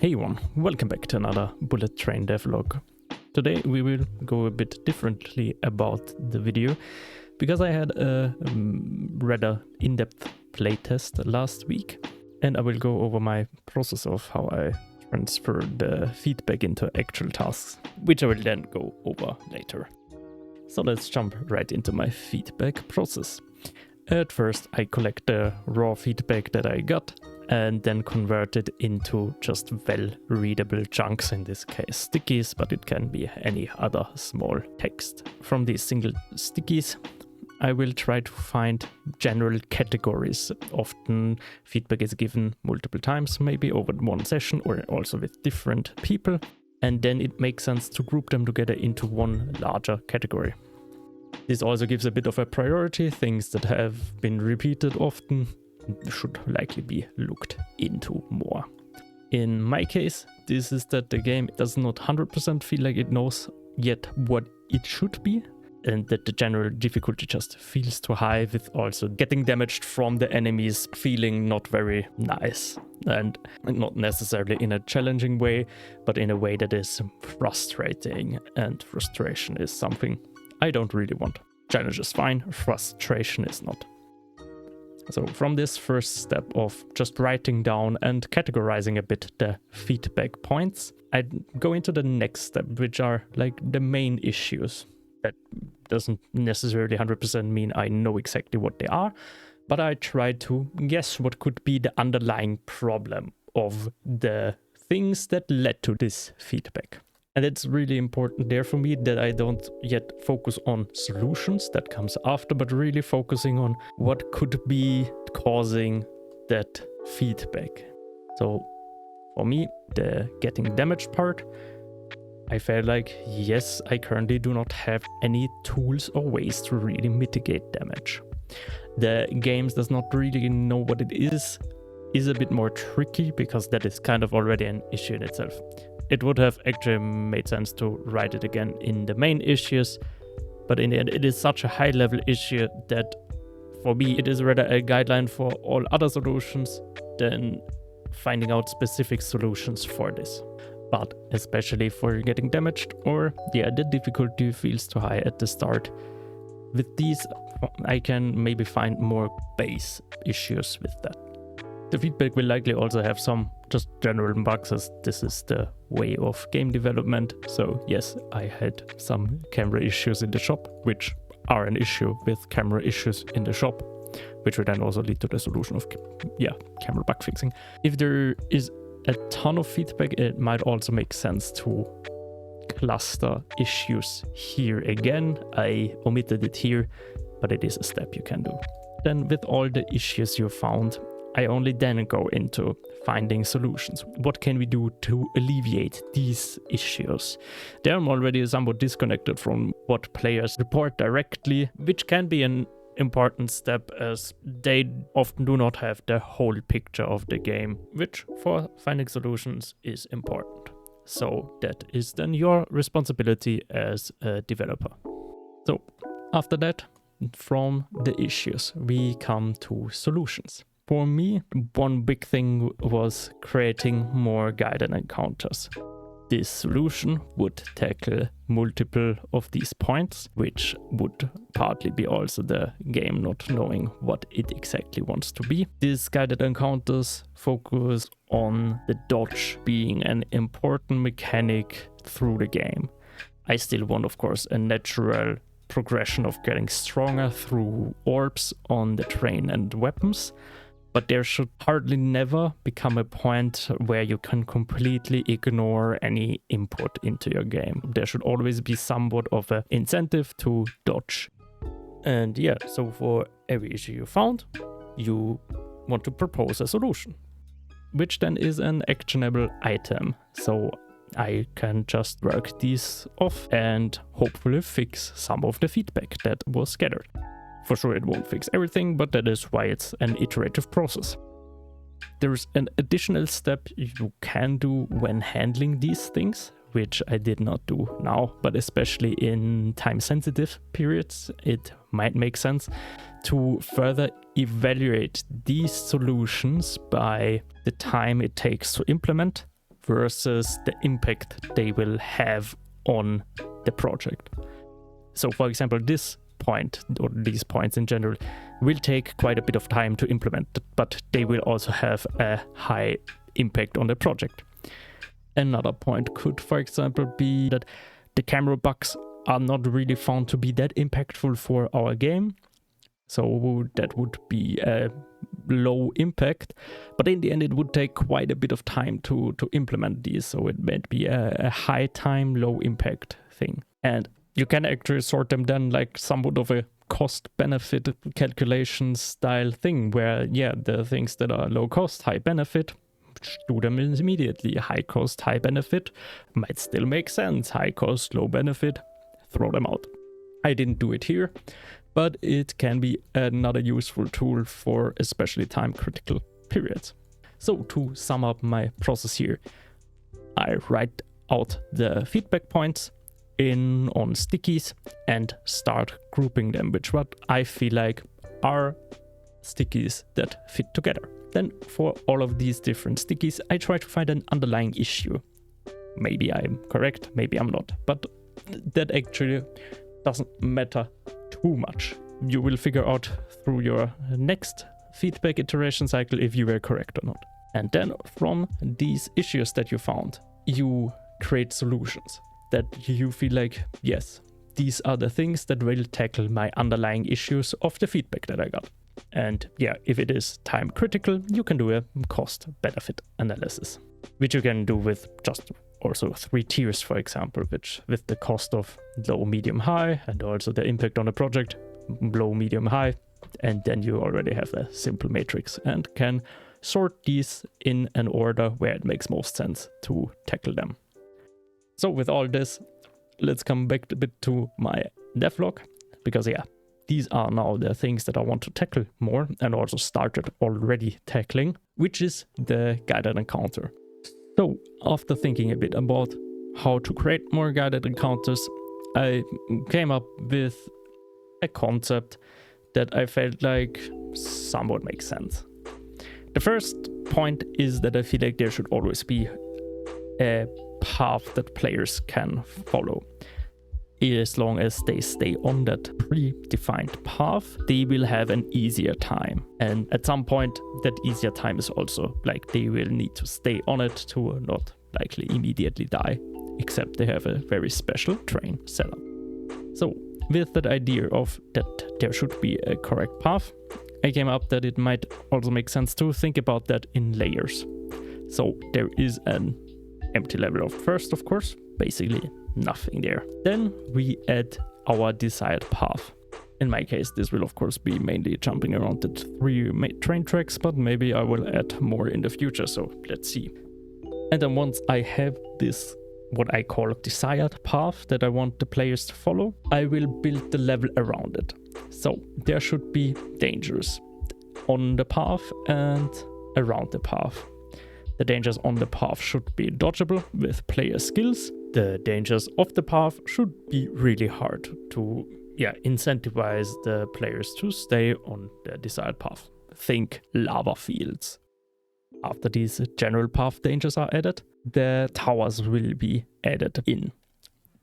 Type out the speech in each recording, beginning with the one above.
Hey everyone, welcome back to another Bullet Train Devlog. Today we will go a bit differently about the video because I had a rather in-depth playtest last week, and I will go over my process of how I transfer the feedback into actual tasks, which I will then go over later. So let's jump right into my feedback process. At first I collect the raw feedback that I got and then convert it into just well-readable chunks, in this case stickies, but it can be any other small text. From these single stickies, I will try to find general categories. Often feedback is given multiple times, maybe over one session or also with different people, and then it makes sense to group them together into one larger category. This also gives a bit of a priority. Things that have been repeated often should likely be looked into more. In my case, this is that the game does not 100% feel like it knows yet what it should be, and that the general difficulty just feels too high, with also getting damaged from the enemies feeling not very nice, and not necessarily in a challenging way, but in a way that is frustrating, and frustration is something I don't really want. Challenge is fine, frustration is not. So from this first step of just writing down and categorizing a bit the feedback points, I go into the next step, which are like the main issues. That doesn't necessarily 100% mean I know exactly what they are, but I try to guess what could be the underlying problem of the things that led to this feedback. And it's really important there for me that I don't yet focus on solutions, that comes after, but really focusing on what could be causing that feedback. So for me, the getting damaged part, I felt like, yes, I currently do not have any tools or ways to really mitigate damage. The game does not really know what it is a bit more tricky, because that is kind of already an issue in itself. It would have actually made sense to write it again in the main issues, but in the end it is such a high level issue that for me it is rather a guideline for all other solutions than finding out specific solutions for this. But especially for getting damaged, or the difficulty feels too high at the start, with these I can maybe find more base issues with that. The feedback will likely also have some just general bugs, as this is the way of game development. So yes, I had some camera issues in the shop, which are an issue with camera issues in the shop, which would then also lead to the solution of camera bug fixing. If there is a ton of feedback, it might also make sense to cluster issues here again. I omitted it here, but it is a step you can do. Then with all the issues you found, I only then go into finding solutions. What can we do to alleviate these issues? There I'm already somewhat disconnected from what players report directly, which can be an important step, as they often do not have the whole picture of the game, which for finding solutions is important. So that is then your responsibility as a developer. So after that, from the issues, we come to solutions. For me, one big thing was creating more guided encounters. This solution would tackle multiple of these points, which would partly be also the game not knowing what it exactly wants to be. These guided encounters focus on the dodge being an important mechanic through the game. I still want, of course, a natural progression of getting stronger through orbs on the train and weapons, but there should hardly never become a point where you can completely ignore any input into your game. There should always be somewhat of an incentive to dodge. And yeah, so for every issue you found, you want to propose a solution, which then is an actionable item. So I can just work these off and hopefully fix some of the feedback that was gathered. For sure it won't fix everything, but that is why it's an iterative process. There's an additional step you can do when handling these things, which I did not do now, but especially in time-sensitive periods, it might make sense to further evaluate these solutions by the time it takes to implement versus the impact they will have on the project. So for example, this point, or these points in general, will take quite a bit of time to implement, but they will also have a high impact on the project. Another point could, for example, be that the camera bugs are not really found to be that impactful for our game. So that would be a low impact, but in the end it would take quite a bit of time to implement these. So it might be a high time, low impact thing. And you can actually sort them then like somewhat of a cost benefit calculation style thing where, yeah, the things that are low cost, high benefit, do them immediately. High cost, high benefit might still make sense. High cost, low benefit, throw them out. I didn't do it here, but it can be another useful tool for especially time critical periods. So to sum up my process here, I write out the feedback points on stickies and start grouping them with what I feel like are stickies that fit together. Then for all of these different stickies, I try to find an underlying issue. Maybe I'm correct, maybe I'm not, but that actually doesn't matter too much. You will figure out through your next feedback iteration cycle if you were correct or not. And then from these issues that you found, you create solutions that you feel like, yes, these are the things that will tackle my underlying issues of the feedback that I got. And yeah, if it is time critical, you can do a cost benefit analysis, which you can do with just also 3 tiers, for example, which with the cost of low, medium, high, and also the impact on the project, low, medium, high. And then you already have a simple matrix and can sort these in an order where it makes most sense to tackle them. So with all this, let's come back a bit to my devlog, because yeah, these are now the things that I want to tackle more and also started already tackling, which is the guided encounter. So after thinking a bit about how to create more guided encounters, I came up with a concept that I felt like somewhat makes sense. The first point is that I feel like there should always be a path that players can follow. As long as they stay on that predefined path, they will have an easier time. And at some point, that easier time is also like they will need to stay on it to not likely immediately die, except they have a very special train setup. So with that idea of that there should be a correct path, I came up that it might also make sense to think about that in layers. So there is an empty level of first, of course, basically nothing there. Then we add our desired path. In my case, this will of course be mainly jumping around the 3 train tracks, but maybe I will add more in the future, so let's see. And then once I have this, what I call desired path that I want the players to follow, I will build the level around it. So there should be dangers on the path and around the path. The dangers on the path should be dodgeable with player skills. The dangers of the path should be really hard to incentivize the players to stay on the desired path. Think lava fields. After these general path dangers are added, the towers will be added in.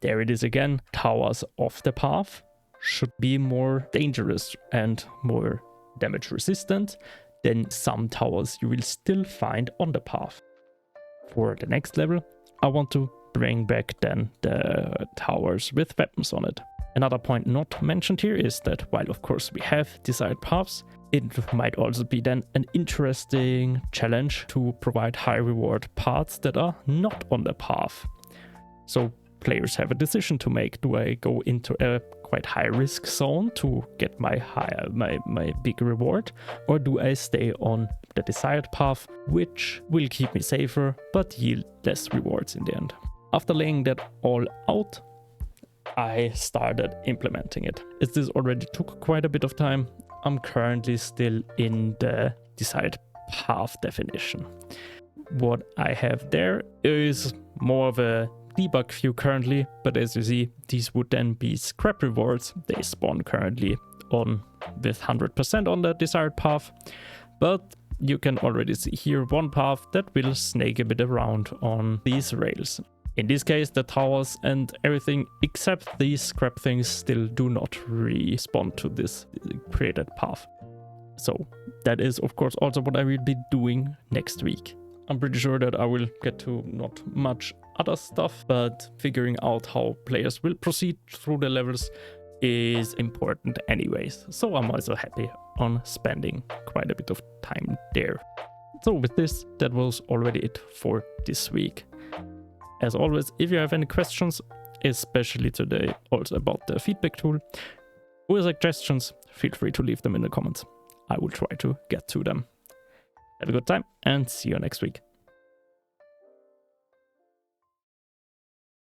There it is again, towers off the path should be more dangerous and more damage resistant than some towers you will still find on the path. For the next level, I want to bring back then the towers with weapons on it. Another point not mentioned here is that while of course we have desired paths, it might also be then an interesting challenge to provide high reward paths that are not on the path. So players have a decision to make. Do I go into a quite high risk zone to get my big reward, or do I stay on the desired path, which will keep me safer but yield less rewards in the end? After laying that all out, I started implementing it. As this already took quite a bit of time, I'm currently still in the desired path definition. What I have there is more of a debug view currently, but as you see, these would then be scrap rewards. They spawn currently on with 100% on the desired path, but you can already see here one path that will snake a bit around on these rails. In this case, the towers and everything except these scrap things still do not respond to this created path. So that is of course also what I will be doing next week. I'm pretty sure that I will get to not much other stuff, but figuring out how players will proceed through the levels is important anyways. So I'm also happy on spending quite a bit of time there. So with this, that was already it for this week. As always, if you have any questions, especially today also about the feedback tool, or suggestions, feel free to leave them in the comments. I will try to get to them. Have a good time and see you next week.